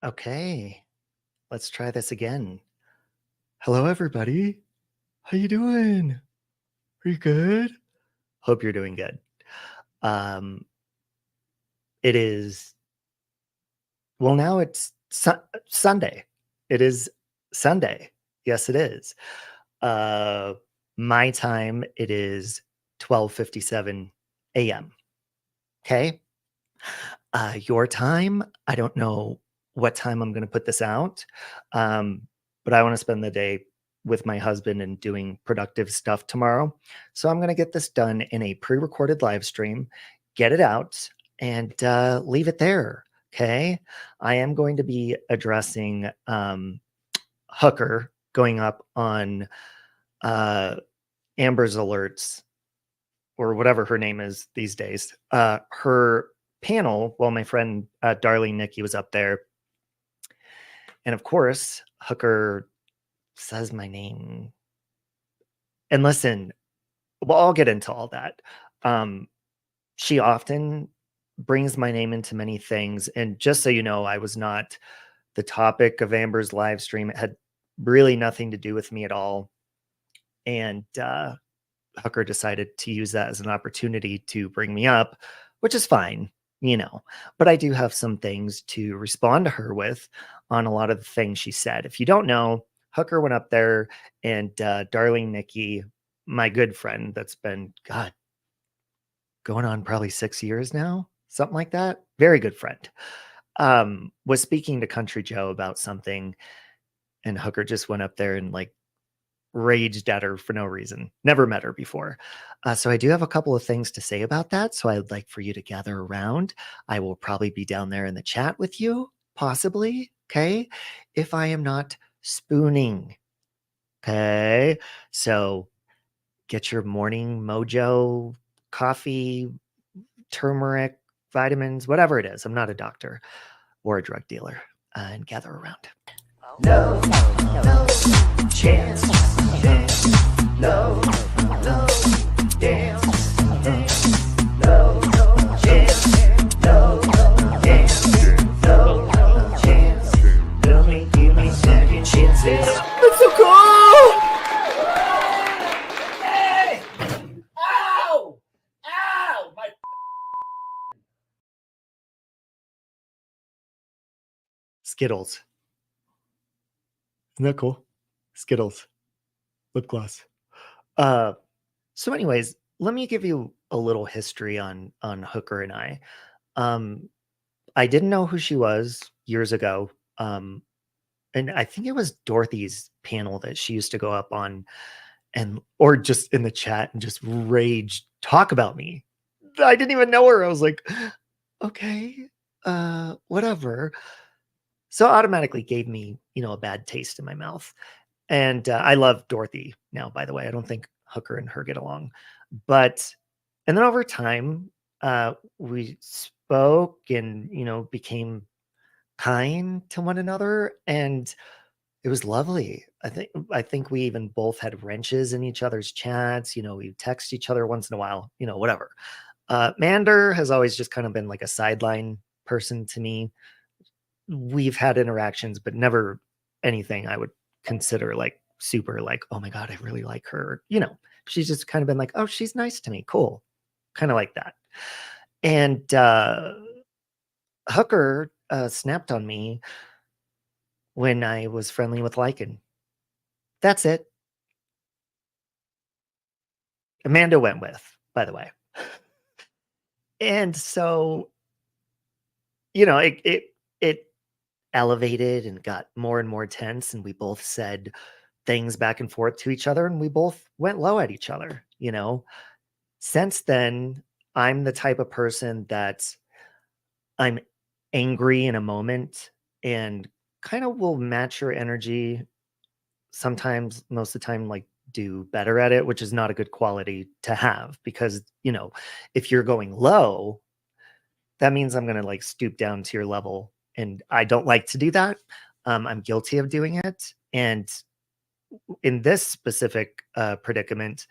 Okay, let's try this again. Hello, everybody. How you doing? Are you good? Hope you're doing good. Um, it is, well, now it's Sunday. It is Sunday. Yes, it is. Uh, my time, it is 12:57 a.m. Okay. Your time, I don't know what time I'm going to put this out, um, but I want to spend the day with my husband and doing productive stuff tomorrow. So I'm going to get this done in a pre-recorded live stream, get it out, and leave it there. Okay. I am going to be addressing Hooker going up on Amber's alerts or whatever her name is these days. Her panel, while my friend Darlene Nikki was up there. And of course, Hooker says my name. And listen, well, I'll get into all that. She often brings my name into many things. And just so you know, I was not the topic of Amber's live stream. It had really nothing to do with me at all. And Hooker decided to use that as an opportunity to bring me up, which is fine, but I do have some things to respond to her with on a lot of the things she said. If you don't know, Hooker went up there and Darlene Nikki, my good friend that's been, God, going on probably 6 years now, something like that. Very good friend, was speaking to Country Joe about something, and Hooker just went up there and raged at her for no reason. Never met her before. So I do have a couple of things to say about that. So I'd like for you to gather around. I will probably be down there in the chat with you, possibly. Okay. If I am not spooning. Okay. So get your morning mojo, coffee, turmeric, vitamins, whatever it is. I'm not a doctor or a drug dealer, and gather around. No, no chance, dance, no, no dance, no chance, no dance, no chance. Only give me second chances. That's so cool! Hey! Ow! Ow! My Skittles. Isn't that cool? Skittles. Lip gloss. So anyways, let me give you a little history on Hooker and I. I didn't know who she was years ago. And I think it was Dorothy's panel that she used to go up on or just in the chat and just rage talk about me. I didn't even know her. I was like, okay, whatever. So automatically gave me, a bad taste in my mouth. And I love Dorothy now, by the way. I don't think Hooker and her get along. And then over time, we spoke and, became kind to one another. And it was lovely. I think we even both had wrenches in each other's chats. We text each other once in a while, whatever. Mander has always just kind of been like a sideline person to me. We've had interactions, but never anything I would consider super oh my God, I really like her. She's just kind of been like, oh, she's nice to me. Cool. Kind of like that. And Hooker snapped on me when I was friendly with Lycan. That's it. Amanda went with, by the way. And so, it elevated and got more and more tense, and we both said things back and forth to each other, and we both went low at each other. Since then, I'm the type of person that I'm angry in a moment and kind of will match your energy. Sometimes, most of the time, do better at it, which is not a good quality to have, because, if you're going low, that means I'm going to stoop down to your level. And I don't like to do that. I'm guilty of doing it. And in this specific predicament,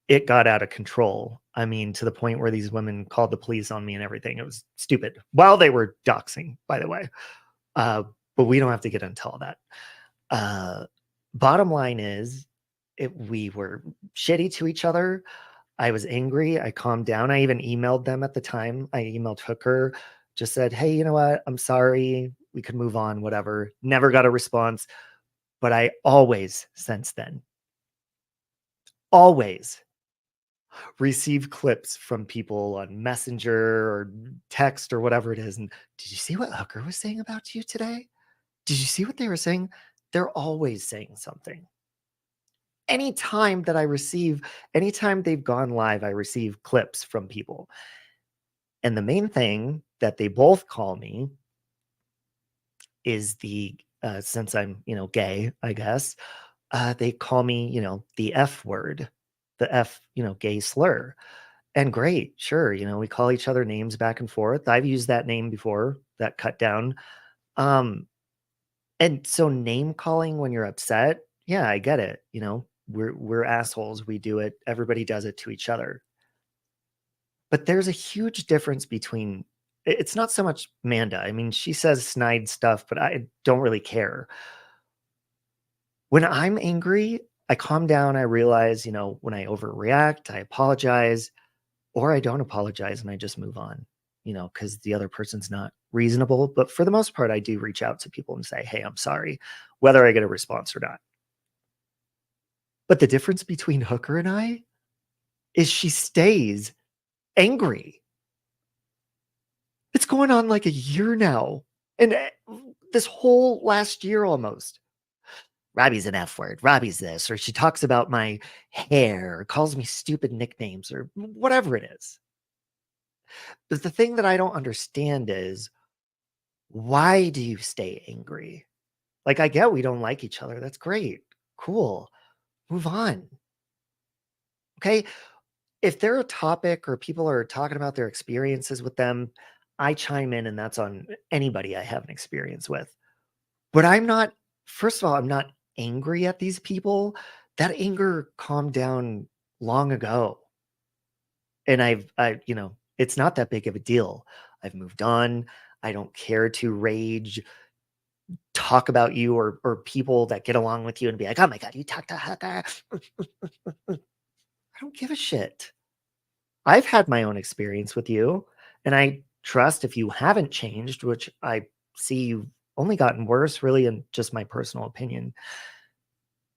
it got out of control. I mean, to the point where these women called the police on me and everything. It was stupid while they were doxing, by the way. Uh, but we don't have to get into all that. Bottom line is, we were shitty to each other. I was angry. I calmed down. I even emailed them at the time. I emailed Hooker, just said, hey, you know what? I'm sorry. We could move on, whatever. Never got a response. But I always, since then, always receive clips from people on Messenger or text or whatever it is. And did you see what Hooker was saying about you today? Did you see what they were saying? They're always saying something. Anytime they've gone live, I receive clips from people. And the main thing that they both call me is since I'm, gay, I guess, they call me, the F word, the F, gay slur. And great, sure, we call each other names back and forth. I've used that name before, that cut down. And so name calling when you're upset, yeah, I get it. We're assholes. We do it. Everybody does it to each other. But there's a huge difference between, it's not so much Manda. I mean, she says snide stuff, but I don't really care. When I'm angry, I calm down. I realize, when I overreact, I apologize, or I don't apologize and I just move on, because the other person's not reasonable. But for the most part, I do reach out to people and say, hey, I'm sorry, whether I get a response or not. But the difference between Hooker and I is she stays angry. It's going on like a year now. And this whole last year almost. Robbie's an F word. Robbie's this. Or she talks about my hair, or calls me stupid nicknames, or whatever it is. But the thing that I don't understand is, why do you stay angry? Like, I get we don't like each other. That's great. Cool. Move on. Okay. If they're a topic or people are talking about their experiences with them, I chime in, and that's on anybody I have an experience with. But first of all, I'm not angry at these people. That anger calmed down long ago. And it's not that big of a deal. I've moved on. I don't care to rage, talk about you or people that get along with you and be like, oh my God, you talk to Hooker. I don't give a shit. I've had my own experience with you, and I trust if you haven't changed, which I see you've only gotten worse, really, in just my personal opinion,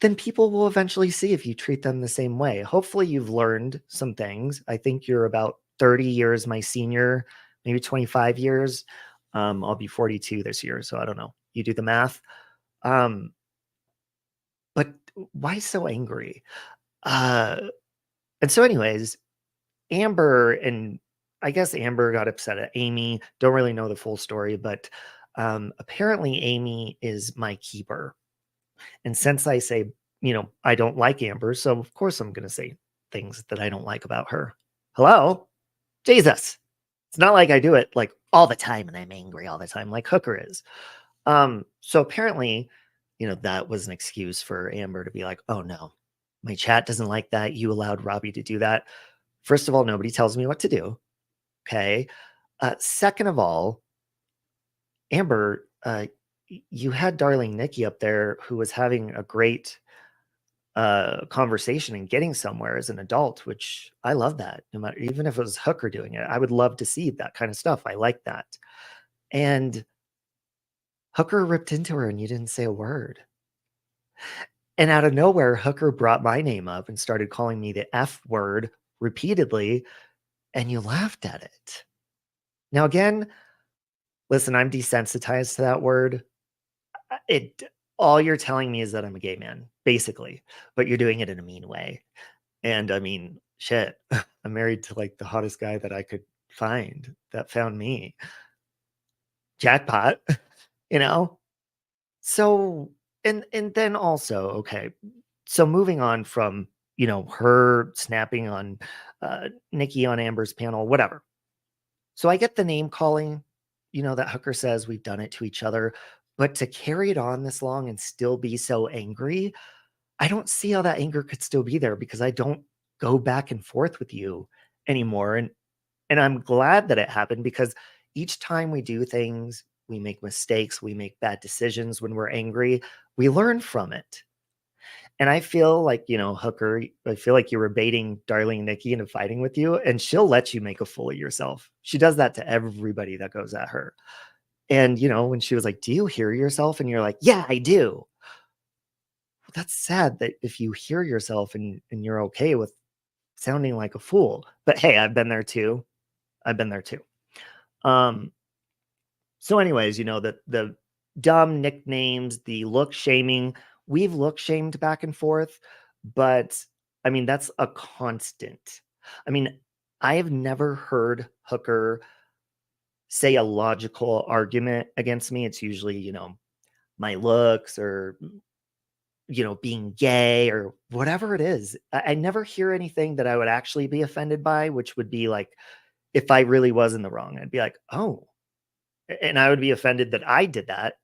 then people will eventually see if you treat them the same way. Hopefully you've learned some things. I think you're about 30 years my senior, maybe 25 years. I'll be 42 this year, so I don't know. You do the math. But why so angry? And so anyways, I guess Amber got upset at Amy. Don't really know the full story, but apparently Amy is my keeper. And since I say, I don't like Amber, so of course I'm going to say things that I don't like about her. Hello? Jesus. It's not like I do it like all the time and I'm angry all the time like Hooker is. So apparently, that was an excuse for Amber to be like, oh no, my chat doesn't like that. You allowed Robbie to do that. First of all, nobody tells me what to do. Okay. Second of all, Amber, you had darling Nikki up there who was having a great conversation and getting somewhere as an adult, which I love that. No matter, even if it was Hooker doing it, I would love to see that kind of stuff. I like that. And Hooker ripped into her and you didn't say a word. And out of nowhere, Hooker brought my name up and started calling me the F word repeatedly, and you laughed at it. Now, again, listen, I'm desensitized to that word. All you're telling me is that I'm a gay man, basically, but you're doing it in a mean way. And I mean, shit, I'm married to like the hottest guy that I could find that found me. Jackpot, you know? So, and then also, okay, so moving on from, her snapping on Nikki on Amber's panel, whatever. So I get the name calling, that Hooker says we've done it to each other, but to carry it on this long and still be so angry, I don't see how that anger could still be there because I don't go back and forth with you anymore. And I'm glad that it happened because each time we do things, we make mistakes, we make bad decisions when we're angry. We learn from it. And I feel like, Hooker, I feel like you were baiting Darling Nikki into fighting with you, and she'll let you make a fool of yourself. She does that to everybody that goes at her. And, when she was like, do you hear yourself? And you're like, yeah, I do. Well, that's sad that if you hear yourself and you're okay with sounding like a fool. But hey, I've been there too. Um, so anyways, the dumb nicknames, the look shaming, we've look shamed back and forth, but I mean, that's a constant. I mean, I have never heard Hooker say a logical argument against me. It's usually, my looks or, being gay or whatever it is. I never hear anything that I would actually be offended by, which would be like, if I really was in the wrong, I'd be like, oh, and I would be offended that I did that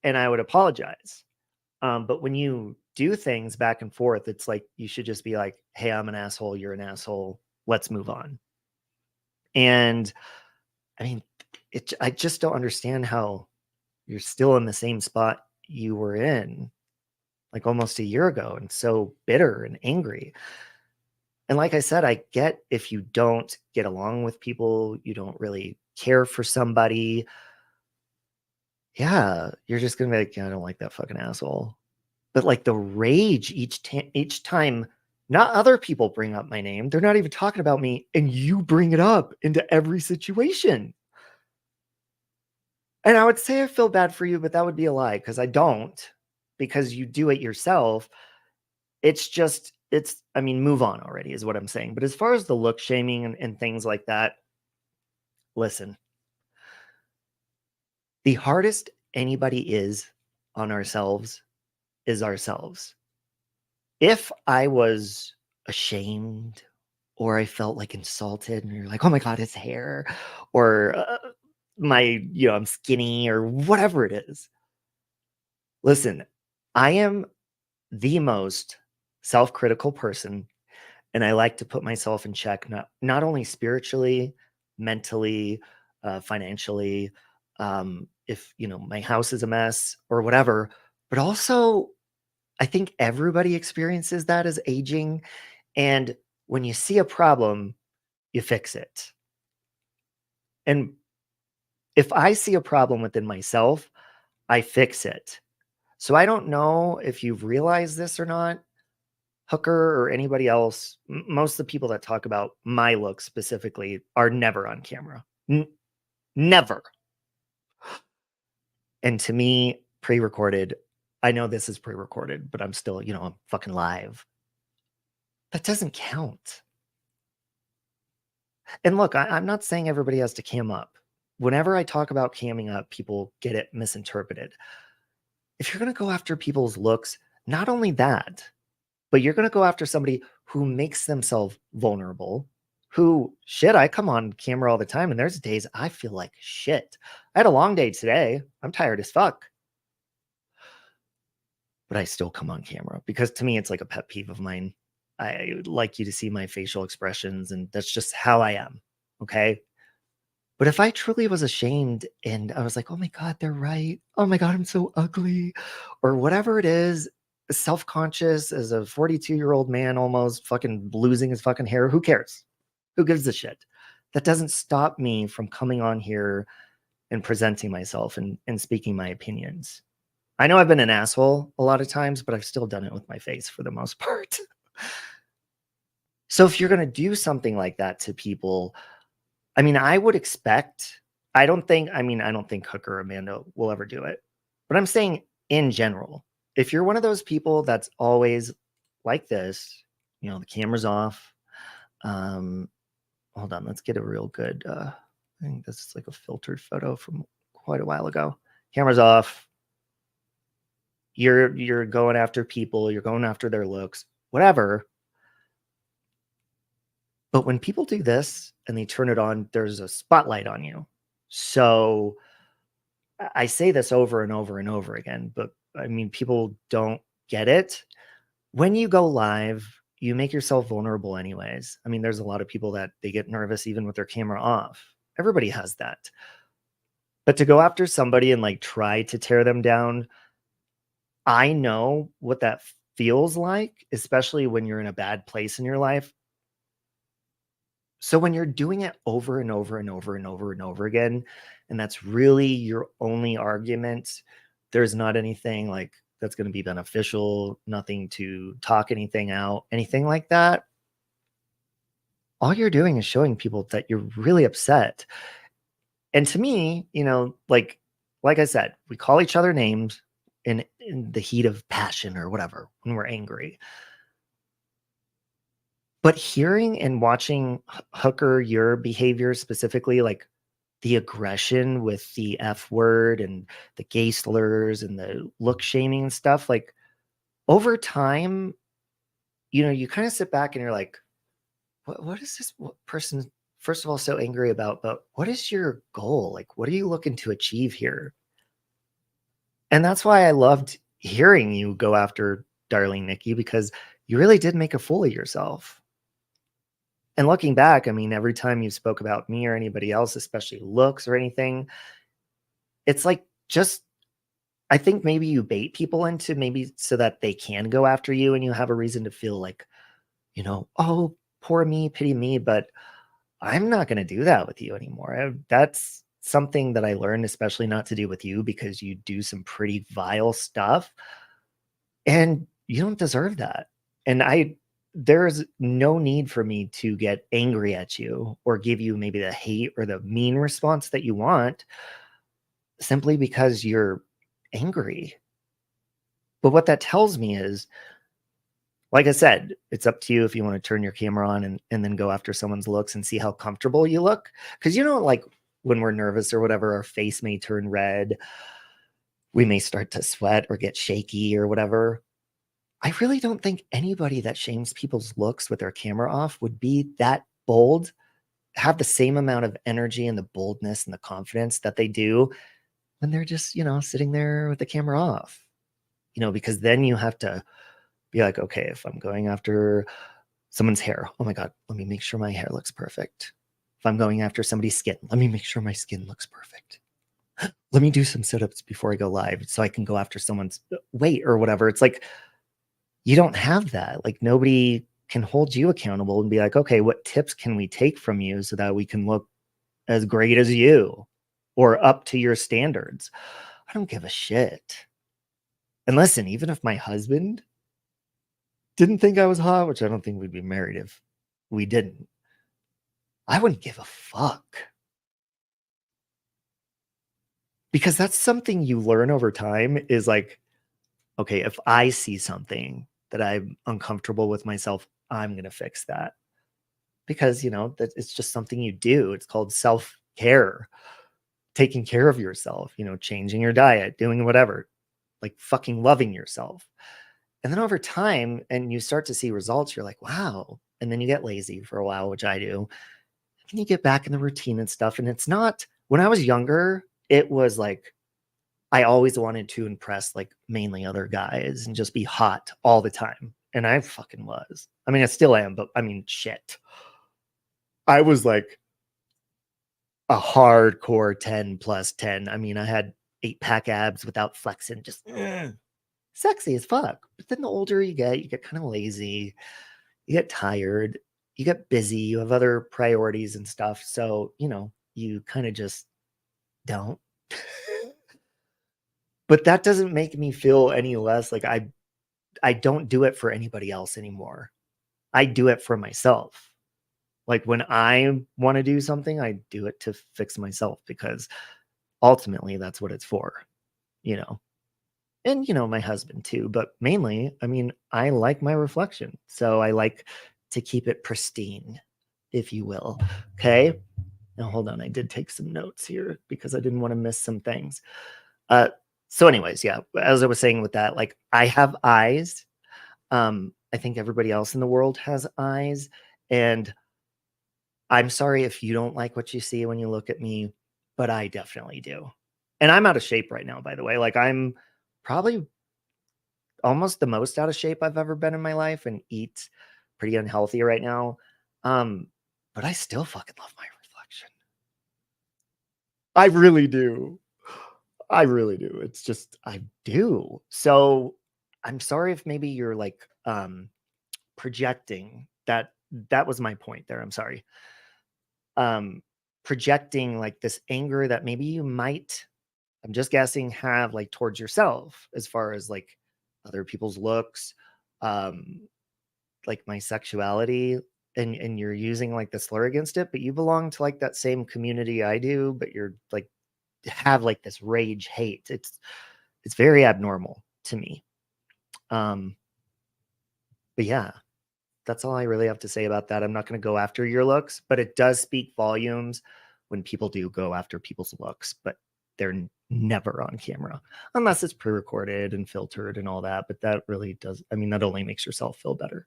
and I would apologize. But when you do things back and forth, it's like, you should just be like, hey, I'm an asshole. You're an asshole. Let's move on. And I mean, I just don't understand how you're still in the same spot you were in like almost a year ago and so bitter and angry. And like I said, I get if you don't get along with people, you don't really care for somebody. Yeah, you're just gonna be like, yeah, I don't like that fucking asshole. But like the rage each time, not other people bring up my name. They're not even talking about me, and you bring it up into every situation. And I would say I feel bad for you, but that would be a lie because I don't, because you do it yourself. I mean, move on already is what I'm saying. But as far as the look shaming and things like that, listen, the hardest anybody is on ourselves is ourselves. If I was ashamed or I felt like insulted and you're like, oh my God, his hair, or I'm skinny or whatever it is. Listen, I am the most self-critical person, and I like to put myself in check, not only spiritually, mentally, financially, if my house is a mess or whatever, but also I think everybody experiences that as aging. And when you see a problem, you fix it. And if I see a problem within myself, I fix it. So I don't know if you've realized this or not, Hooker or anybody else. Most of the people that talk about my look specifically are never on camera. Never. And to me, pre-recorded, I know this is pre-recorded, but I'm still, I'm fucking live. That doesn't count. And look, I'm not saying everybody has to cam up. Whenever I talk about camming up, people get it misinterpreted. If you're going to go after people's looks, not only that, but you're going to go after somebody who makes themselves vulnerable, who, shit, I come on camera all the time, and there's days I feel like shit. I had a long day today. I'm tired as fuck. But I still come on camera because to me, it's like a pet peeve of mine. I would like you to see my facial expressions, and that's just how I am. Okay. But if I truly was ashamed and I was like, oh my God, they're right. Oh my God, I'm so ugly, or whatever it is, self-conscious as a 42-year-old man, almost fucking losing his fucking hair. Who cares? Who gives a shit? That doesn't stop me from coming on here and presenting myself and speaking my opinions. I know I've been an asshole a lot of times, but I've still done it with my face for the most part. So if you're going to do something like that to people, I mean, I would expect, I don't think Hooker or Amanda will ever do it, but I'm saying in general, if you're one of those people that's always like this, the camera's off. Hold on, let's get a real good, I think this is like a filtered photo from quite a while ago. Camera's off. You're going after people, you're going after their looks, whatever. But when people do this and they turn it on, there's a spotlight on you. So I say this over and over and over again, but I mean, people don't get it. When you go live, you make yourself vulnerable anyways. I mean, there's a lot of people that they get nervous even with their camera off. Everybody has that. But to go after somebody and, like, try to tear them down, I know what that feels like, especially when you're in a bad place in your life. So when you're doing it over and over and over and over and over again, and that's really your only argument, there's not anything like that's going to be beneficial, nothing to talk anything out, anything like that. All you're doing is showing people that you're really upset. And to me, like I said, we call each other names in the heat of passion or whatever when we're angry. But hearing and watching Hooker, your behavior specifically, like the aggression with the F word and the gay slurs and the look shaming and stuff, like over time, you kind of sit back and you're like, what is this person, first of all, so angry about? But what is your goal? Like, what are you looking to achieve here? And that's why I loved hearing you go after Darling Nikki, because you really did make a fool of yourself. And looking back, I mean, every time you spoke about me or anybody else, especially looks or anything, it's like just I think maybe you bait people into maybe so that they can go after you and you have a reason to feel like, oh, poor me, pity me, but I'm not going to do that with you anymore. That's something that I learned, especially not to do with you because you do some pretty vile stuff and you don't deserve that. And there's no need for me to get angry at you or give you maybe the hate or the mean response that you want simply because you're angry. But what that tells me is, like I said, it's up to you if you want to turn your camera on and then go after someone's looks and see how comfortable you look. Because like when we're nervous or whatever, our face may turn red. We may start to sweat or get shaky or whatever. I really don't think anybody that shames people's looks with their camera off would be that bold, have the same amount of energy and the boldness and the confidence that they do when they're just, sitting there with the camera off. Because then you have to be like, okay, if I'm going after someone's hair, oh my God, let me make sure my hair looks perfect. If I'm going after somebody's skin, let me make sure my skin looks perfect. Let me do some sit-ups before I go live so I can go after someone's weight or whatever. It's like, you don't have that. Like nobody can hold you accountable and be like, okay, what tips can we take from you so that we can look as great as you or up to your standards? I don't give a shit. And listen, even if my husband didn't think I was hot, which I don't think we'd be married if we didn't, I wouldn't give a fuck. Because that's something you learn over time is like, okay, if I see something that I'm uncomfortable with myself, I'm going to fix that. Because, that it's just something you do. It's called self-care, taking care of yourself, changing your diet, doing whatever, like fucking loving yourself. And then over time, and you start to see results, you're like, wow. And then you get lazy for a while, which I do. And you get back in the routine and stuff. And it's not, when I was younger, it was like, I always wanted to impress like mainly other guys and just be hot all the time. And I fucking was. I mean, I still am, but I mean, shit. I was like a hardcore 10 plus 10. I mean, I had 8-pack abs without flexing, just sexy as fuck. But then the older you get kind of lazy, you get tired, you get busy, you have other priorities and stuff. So, you kind of just don't. But that doesn't make me feel any less like I don't do it for anybody else anymore. I do it for myself. Like when I want to do something, I do it to fix myself because ultimately that's what it's for, you know. And my husband too, but mainly, I mean, I like my reflection. So I like to keep it pristine, if you will. Okay? Now hold on, I did take some notes here because I didn't want to miss some things. So anyways, yeah, as I was saying with that, like I have eyes. I think everybody else in the world has eyes. And I'm sorry if you don't like what you see when you look at me, but I definitely do. And I'm out of shape right now, by the way. Like I'm probably almost the most out of shape I've ever been in my life and eat pretty unhealthy right now. But I still fucking love my reflection. I really do. I really do. It's just I do. So I'm sorry if maybe you're like projecting that. That was my point there. I'm sorry. Um projecting like this anger that maybe you might, I'm just guessing, have like towards yourself as far as like other people's looks, um like my sexuality, and you're using like the slur against it, but you belong to like that same community I do, but you're like have like this rage hate. It's very abnormal to me. Um but yeah, that's all I really have to say about that. I'm not going to go after your looks, but it does speak volumes when people do go after people's looks, but they're never on camera unless it's pre-recorded and filtered and all that. But that really does, I mean, that only makes yourself feel better.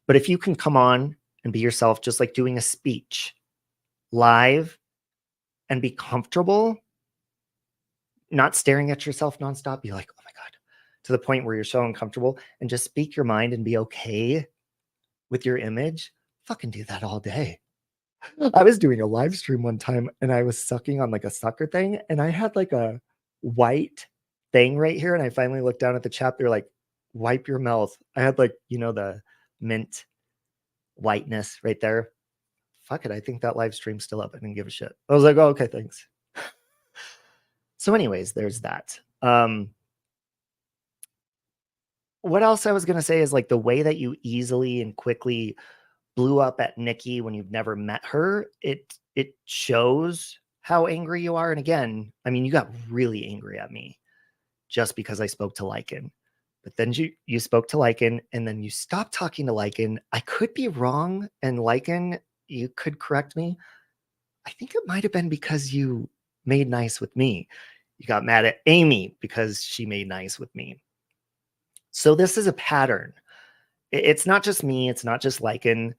But if you can come on and be yourself, just like doing a speech live, and be comfortable, not staring at yourself nonstop, be like, oh my God, to the point where you're so uncomfortable, and just speak your mind and be okay with your image, fucking do that all day. I was doing a live stream one time and I was sucking on like a sucker thing, and I had like a white thing right here. And I finally looked down at the chat. They're like, wipe your mouth. I had like, you know, the mint whiteness right there. Fuck it. I think that live stream's still up. I didn't give a shit. I was like, oh, okay, thanks. So anyways, there's that. What else I was going to say is like the way that you easily and quickly blew up at Nikki when you've never met her, it shows how angry you are. And again, I mean, you got really angry at me just because I spoke to Lycan. But then you spoke to Lycan, and then you stopped talking to Lycan. I could be wrong, and Lycan, you could correct me. I think it might have been because you made nice with me. You got mad at Amy because she made nice with me. So this is a pattern. It's not just me. It's not just Lycan.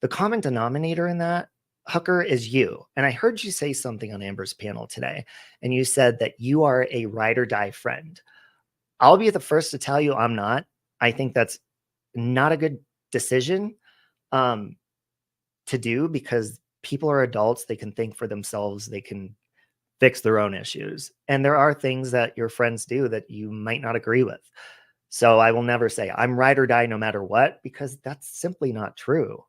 The common denominator in that, Hooker, is you. And I heard you say something on Amber's panel today, and you said that you are a ride or die friend. I'll be the first to tell you I'm not. I think that's not a good decision to do, because people are adults. They can think for themselves. They can fix their own issues. And there are things that your friends do that you might not agree with. So I will never say I'm ride or die no matter what, because that's simply not true.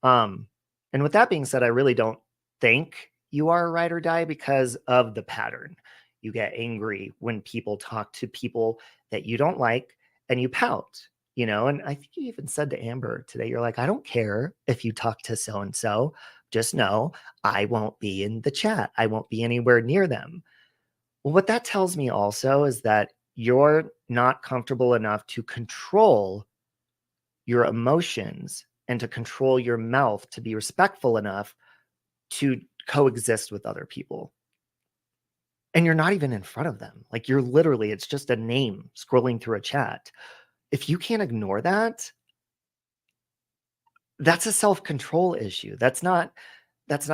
And with that being said, I really don't think you are a ride or die because of the pattern. You get angry when people talk to people that you don't like, and you pout, you know. And I think you even said to Amber today, you're like, I don't care if you talk to so-and-so, just know I won't be in the chat. I won't be anywhere near them. Well, what that tells me also is that you're not comfortable enough to control your emotions and to control your mouth to be respectful enough to coexist with other people. And you're not even in front of them. Like, you're literally, it's just a name scrolling through a chat. If you can't ignore that, that's a self-control issue. That's not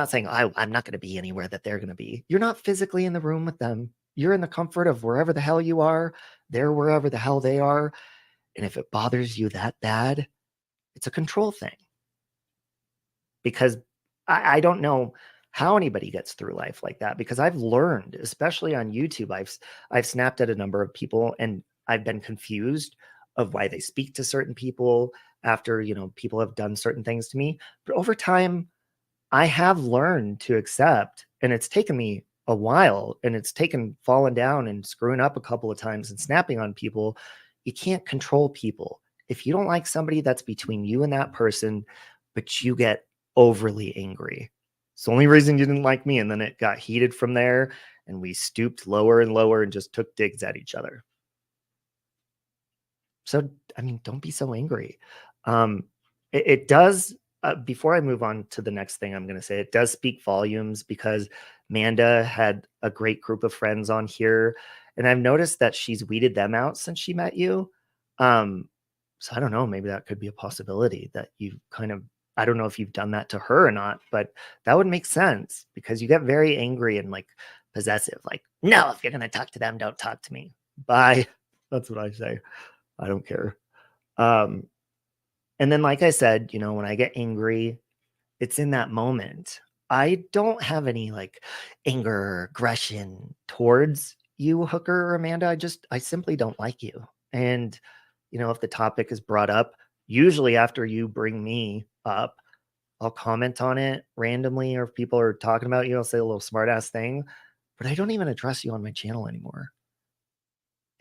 saying I'm not going to be anywhere that they're going to be. You're not physically in the room with them. You're in the comfort of wherever the hell you are. They're wherever the hell they are. And if it bothers you that bad, it's a control thing. Because I don't know how anybody gets through life like that, because I've learned, especially on YouTube, I've snapped at a number of people, and I've been confused of why they speak to certain people after, you know, people have done certain things to me. But over time, I have learned to accept, and it's taken me a while, and it's taken falling down and screwing up a couple of times and snapping on people. You can't control people. If you don't like somebody, that's between you and that person, but you get overly angry. It's the only reason you didn't like me. And then it got heated from there, and we stooped lower and lower and just took digs at each other. So, I mean, don't be so angry. It does, before I move on to the next thing I'm going to say, it does speak volumes, because Manda had a great group of friends on here, and I've noticed that she's weeded them out since she met you. So I don't know, maybe that could be a possibility that you kind of, I don't know if you've done that to her or not, but that would make sense, because you get very angry and like possessive. Like, no, if you're going to talk to them, don't talk to me. Bye. That's what I say. I don't care. And then, like I said, you know, when I get angry, it's in that moment. I don't have any like anger or aggression towards you, Hooker or Amanda. I simply don't like you. And, you know, if the topic is brought up, usually after you bring me up, I'll comment on it randomly, or if people are talking about you, I'll say a little smart ass thing, but I don't even address you on my channel anymore.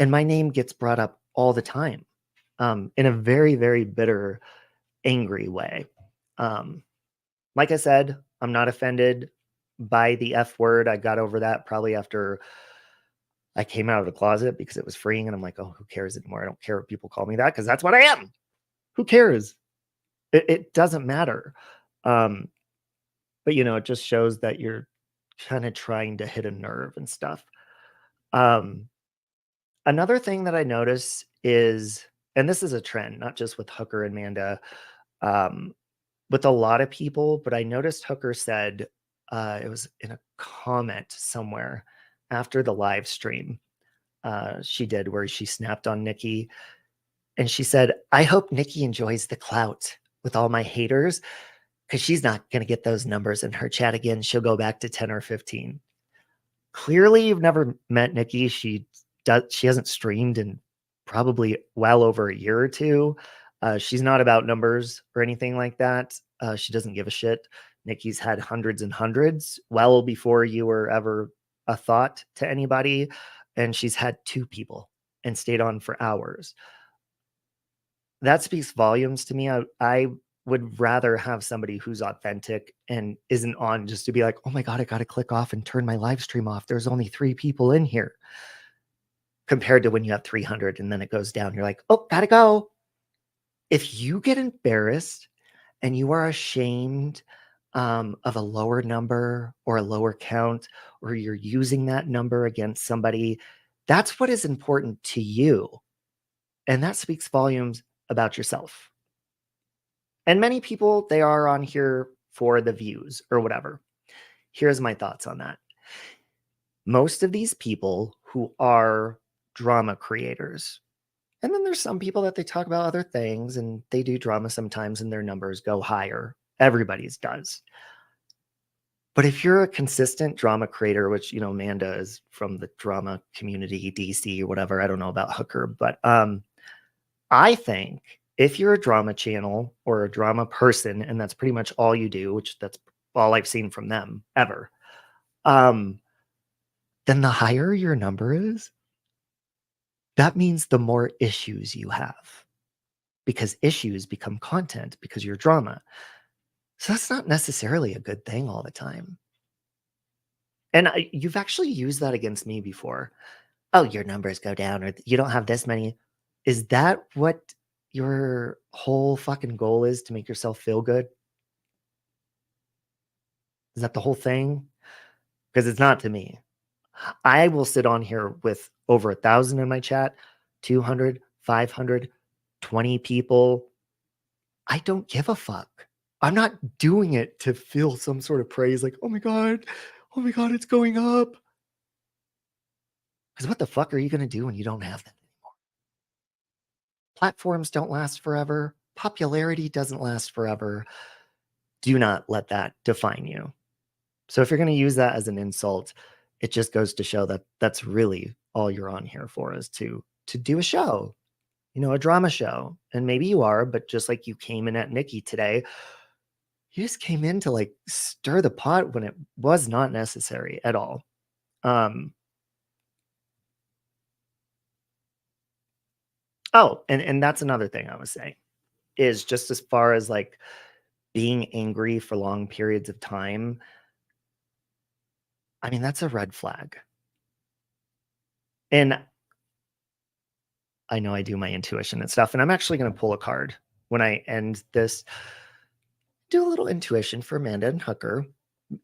And my name gets brought up all the time, in a very, very bitter, angry way. Like I said, I'm not offended by the F word. I got over that probably after I came out of the closet because it was freeing. And I'm like, oh, who cares anymore? I don't care what people call me that because that's what I am. Who cares? It doesn't matter. But, you know, it just shows that you're kind of trying to hit a nerve and stuff. Another thing that I notice is, and this is a trend, not just with Hooker and Manda, um, with a lot of people, but I noticed Hooker said, it was in a comment somewhere after the live stream she did where she snapped on Nikki. And she said, I hope Nikki enjoys the clout with all my haters because she's not going to get those numbers in her chat again. She'll go back to 10 or 15. Clearly, you've never met Nikki. She hasn't streamed in probably well over a year or two. She's not about numbers or anything like that. She doesn't give a shit. Nikki's had hundreds and hundreds well before you were ever a thought to anybody. And she's had 2 people and stayed on for hours. That speaks volumes to me. I would rather have somebody who's authentic and isn't on just to be like, oh my God, I got to click off and turn my live stream off. There's only 3 people in here, compared to when you have 300 and then it goes down. You're like, oh, gotta go. If you get embarrassed and you are ashamed of a lower number or a lower count, or you're using that number against somebody, that's what is important to you. And that speaks volumes about yourself. And many people, they are on here for the views or whatever. Here's my thoughts on that. Most of these people who are drama creators, and then there's some people that they talk about other things and they do drama sometimes and their numbers go higher. Everybody's does. But if you're a consistent drama creator, which, you know, Amanda is from the drama community, DC or whatever, I don't know about Hooker, but I think if you're a drama channel or a drama person, and that's pretty much all you do, which that's all I've seen from them ever, then the higher your number is, that means the more issues you have, because issues become content because you're drama. So that's not necessarily a good thing all the time. And you've actually used that against me before. Oh, your numbers go down, or you don't have this many. Is that what your whole fucking goal is, to make yourself feel good? Is that the whole thing? Because it's not to me. I will sit on here with over 1,000 in my chat, 200, 500, 20 people. I don't give a fuck. I'm not doing it to feel some sort of praise like, oh my God, it's going up. Because what the fuck are you going to do when you don't have that anymore? Platforms don't last forever. Popularity doesn't last forever. Do not let that define you. So if you're going to use that as an insult, it just goes to show that that's really all you're on here for, is to do a show, you know, a drama show. And maybe you are, but just like you came in at Nikki today, you just came in to like stir the pot when it was not necessary at all. Oh, and that's another thing I was saying, is just as far as like being angry for long periods of time, I mean, that's a red flag. And I know I do my intuition and stuff, and I'm actually going to pull a card when I end this. Do a little intuition for Amanda and Hooker.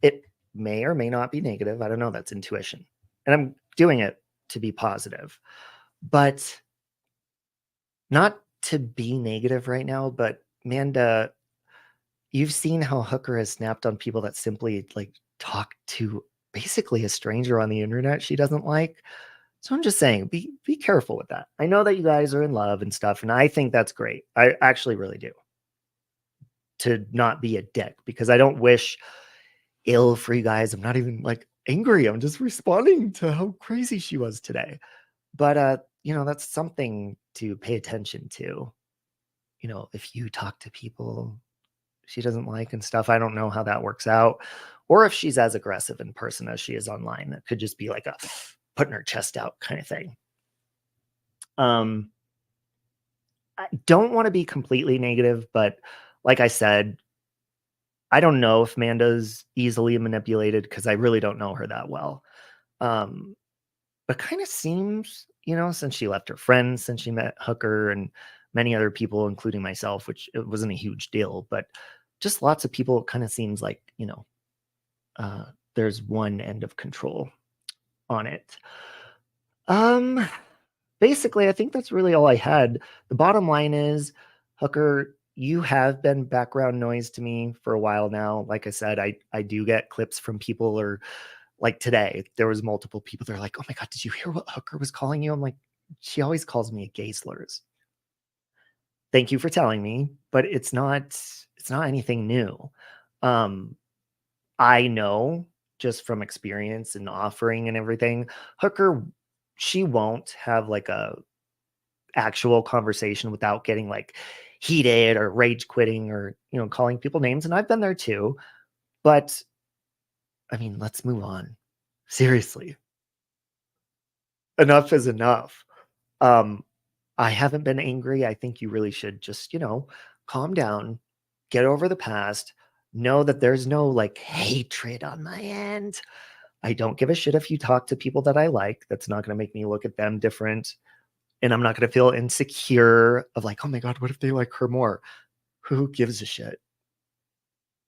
It may or may not be negative. I don't know. That's intuition. And I'm doing it to be positive, but not to be negative right now. But Amanda, you've seen how Hooker has snapped on people that simply like talk to basically a stranger on the internet she doesn't like. So I'm just saying, be careful with that. I know that you guys are in love and stuff, and I think that's great. I actually really do. To not be a dick, because I don't wish ill for you guys. I'm not even like angry. I'm just responding to how crazy she was today. But you know, that's something to pay attention to. You know, if you talk to people she doesn't like and stuff, I don't know how that works out. Or if she's as aggressive in person as she is online. That could just be like a putting her chest out kind of thing. I don't want to be completely negative, but like I said, I don't know if Manda's easily manipulated because I really don't know her that well. Um, but kind of seems, you know, since she left her friends, since she met Hooker and many other people, including myself, which it wasn't a huge deal, but just lots of people, it kind of seems like, you know, there's one end of control on it. Um, Basically, I think that's really all I had. The bottom line is, Hooker, you have been background noise to me for a while now. Like I said, I do get clips from people, or like today, there was multiple people. They're like, "Oh my God, did you hear what Hooker was calling you?" I'm like, she always calls me gay slurs. Thank you for telling me, but it's not anything new. Um, I know just from experience and offering and everything, Hooker, she won't have like a actual conversation without getting like heated or rage quitting or, you know, calling people names. And I've been there too. But I mean, let's move on. Seriously, enough is enough. Um, I haven't been angry. I think you really should just, you know, calm down, get over the past, know that there's no like hatred on my end. I don't give a shit if you talk to people that I like. That's not going to make me look at them different. And I'm not going to feel insecure of like, oh my God, what if they like her more? Who gives a shit?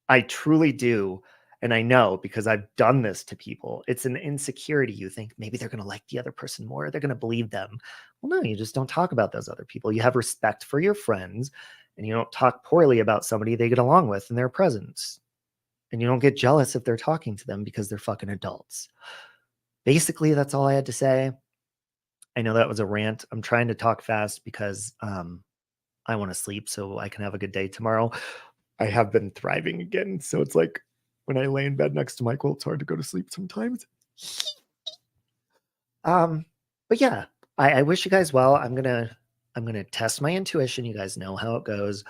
I truly do. And I know because I've done this to people. It's an insecurity. You think maybe they're going to like the other person more. They're going to believe them. Well, no, you just don't talk about those other people. You have respect for your friends and you don't talk poorly about somebody they get along with in their presence. And you don't get jealous if they're talking to them because they're fucking adults. Basically, that's all I had to say. I know that was a rant. I'm trying to talk fast because I want to sleep so I can have a good day tomorrow. I have been thriving again. So it's like when I lay in bed next to Michael, it's hard to go to sleep sometimes. But yeah, I wish you guys well. I'm gonna test my intuition. You guys know how it goes.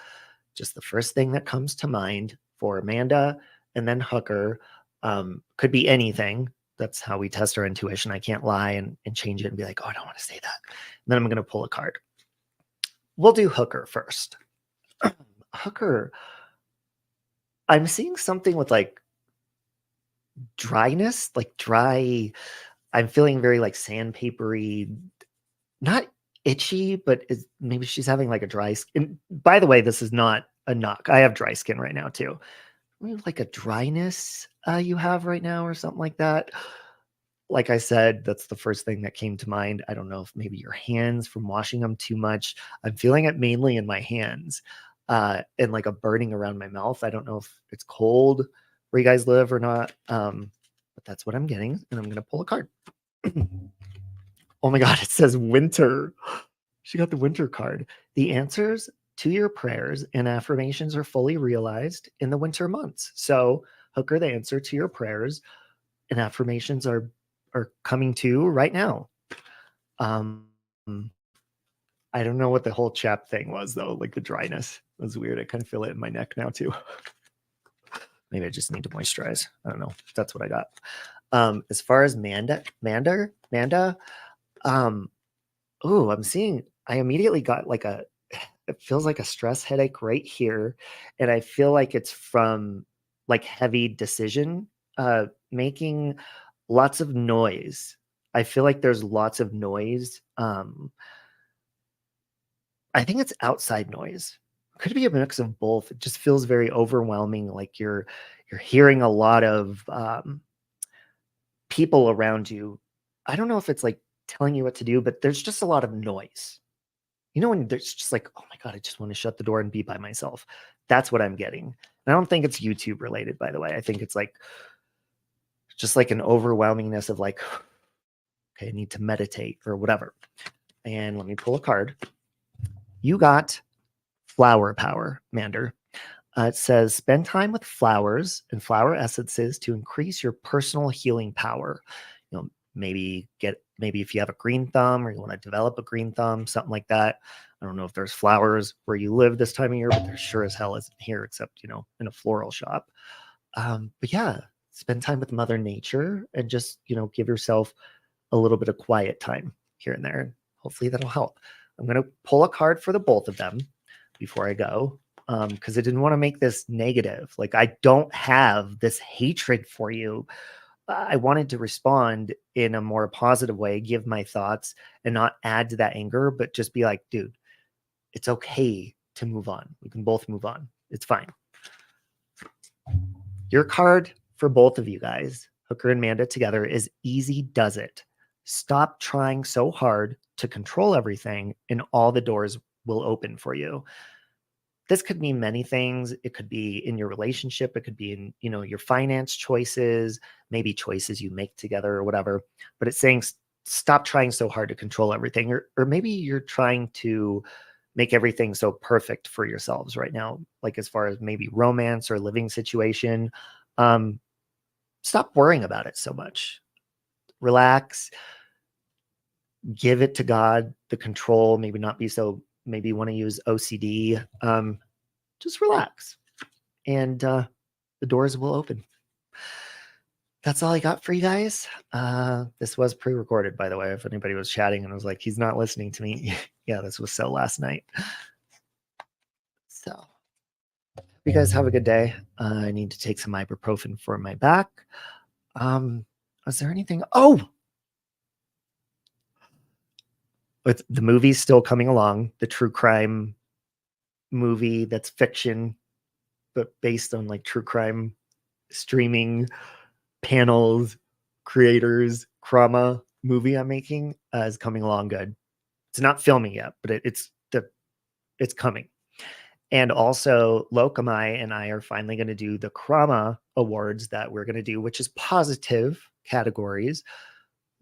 Just the first thing that comes to mind for Amanda and then Hooker. Could be anything. That's how we test our intuition. I can't lie and change it and be like, oh, I don't want to say that. And then I'm gonna pull a card. We'll do Hooker first. Hooker, I'm seeing something with like dryness, like dry. I'm feeling very like sandpapery, not itchy, but maybe she's having like a dry skin. By the way, this is not a knock. I have dry skin right now too. Maybe like a dryness you have right now or something like that. Like I said, that's the first thing that came to mind. I don't know if maybe your hands from washing them too much. I'm feeling it mainly in my hands and like a burning around my mouth. I don't know if it's cold where you guys live or not, but that's what I'm getting. And I'm going to pull a card. Oh my God, it says winter. She got the winter card. The answers to your prayers and affirmations are fully realized in the winter months. So, Hooker, the answer to your prayers and affirmations are coming to right now. I don't know what the whole chap thing was though, like the dryness. It was weird. I kind of feel it in my neck now too. Maybe I just need to moisturize. I don't know. That's what I got. As far as Manda, I'm seeing I immediately got like it feels like a stress headache right here. And I feel like it's from like heavy decision making, lots of noise. I feel like there's lots of noise. I think it's outside noise. Could be a mix of both. It just feels very overwhelming. Like you're hearing a lot of people around you. I don't know if it's like telling you what to do, but there's just a lot of noise. You know, when there's just like, oh my God, I just want to shut the door and be by myself. That's what I'm getting. And I don't think it's YouTube related, by the way. I think it's like just like an overwhelmingness of like, okay, I need to meditate or whatever. And let me pull a card. You got flower power, Mander. It says, spend time with flowers and flower essences to increase your personal healing power. Maybe if you have a green thumb or you want to develop a green thumb, something like that. I don't know if there's flowers where you live this time of year, but there sure as hell isn't here, except, in a floral shop. But yeah, spend time with Mother Nature and just, give yourself a little bit of quiet time here and there. Hopefully that'll help. I'm going to pull a card for the both of them before I go, because I didn't want to make this negative. Like, I don't have this hatred for you. I wanted to respond in a more positive way, give my thoughts and not add to that anger, but just be like, dude, it's okay to move on. We can both move on. It's fine. Your card for both of you guys, Hooker and Amanda together, is Easy Does It. Stop trying so hard to control everything and all the doors will open for you. This could mean many things. It could be in your relationship. It could be in, your finance choices, maybe choices you make together or whatever. But it's saying stop trying so hard to control everything. Or maybe you're trying to make everything so perfect for yourselves right now, like as far as maybe romance or living situation. Stop worrying about it so much. Relax. Give it to God, the control. Maybe not be so, maybe you want to use OCD. Just relax and the doors will open. That's all I got for you guys. This was pre-recorded, by the way, if anybody was chatting and was like, he's not listening to me. Yeah, this was so last night. So you guys have a good day. I need to take some ibuprofen for my back. Was there anything? Oh, with the movie's still coming along, the true crime movie that's fiction, but based on like true crime streaming panels, creators, Krama movie I'm making is coming along good. It's not filming yet, but it's coming. And also Lokamai and I are finally going to do the Krama awards that we're going to do, which is positive categories,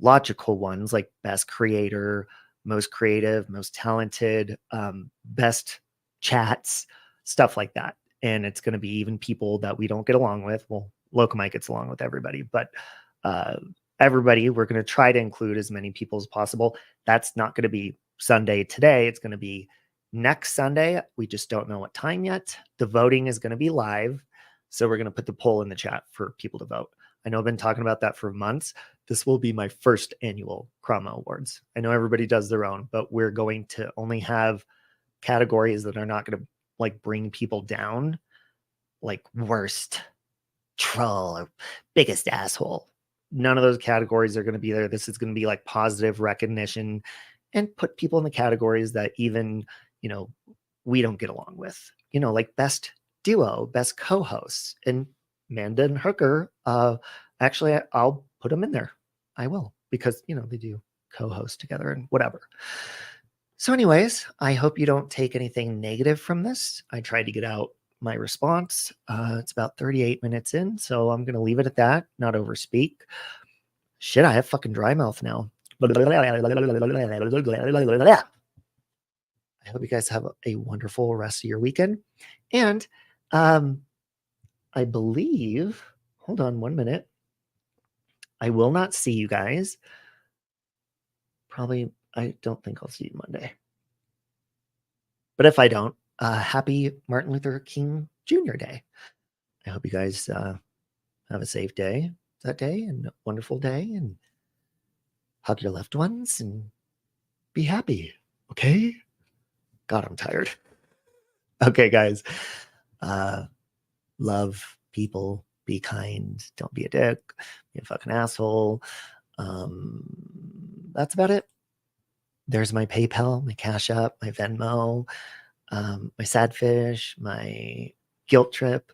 logical ones like best creator, most creative, most talented, best chats, stuff like that. And it's going to be even people that we don't get along with. Well, Lokamai gets along with everybody, but everybody, we're going to try to include as many people as possible. That's not going to be Sunday today. It's going to be next Sunday. We just don't know what time yet. The voting is going to be live. So we're going to put the poll in the chat for people to vote. I know I've been talking about that for months. This will be my first annual Krama Awards. I know everybody does their own, but we're going to only have categories that are not going to like bring people down, like worst troll or biggest asshole. None of those categories are going to be there. This is going to be like positive recognition and put people in the categories that even, we don't get along with, like best duo, best co-hosts. And Amanda and Hooker, actually, I'll put them in there. I will, because, they do co-host together and whatever. So anyways, I hope you don't take anything negative from this. I tried to get out my response. It's about 38 minutes in, so I'm going to leave it at that, not overspeak. Shit, I have fucking dry mouth now. I hope you guys have a wonderful rest of your weekend. And I believe, hold on 1 minute. I will not see you guys. Probably, I don't think I'll see you Monday. But if I don't, happy Martin Luther King Jr. Day. I hope you guys have a safe day that day and a wonderful day, and hug your loved ones and be happy. Okay? God, I'm tired. Okay, guys. Love people. Be kind. Don't be a dick. Be a fucking asshole. That's about it. There's my PayPal, my Cash App, my Venmo, my Sadfish, my Guilt Trip,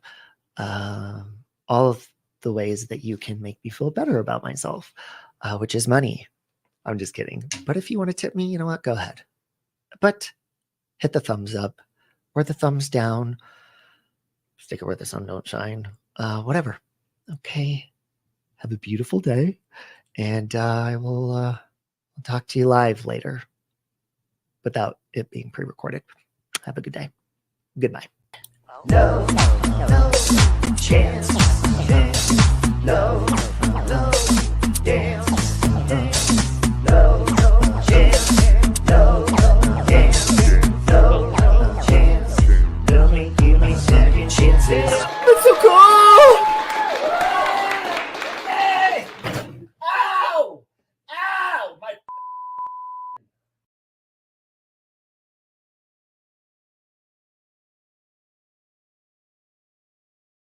all of the ways that you can make me feel better about myself, which is money. I'm just kidding. But if you want to tip me, you know what? Go ahead. But hit the thumbs up or the thumbs down. Stick it where the sun don't shine. Whatever. Okay. Have a beautiful day. And I will talk to you live later without it being pre-recorded. Have a good day. Goodbye. no, no chance, no, no dance, no.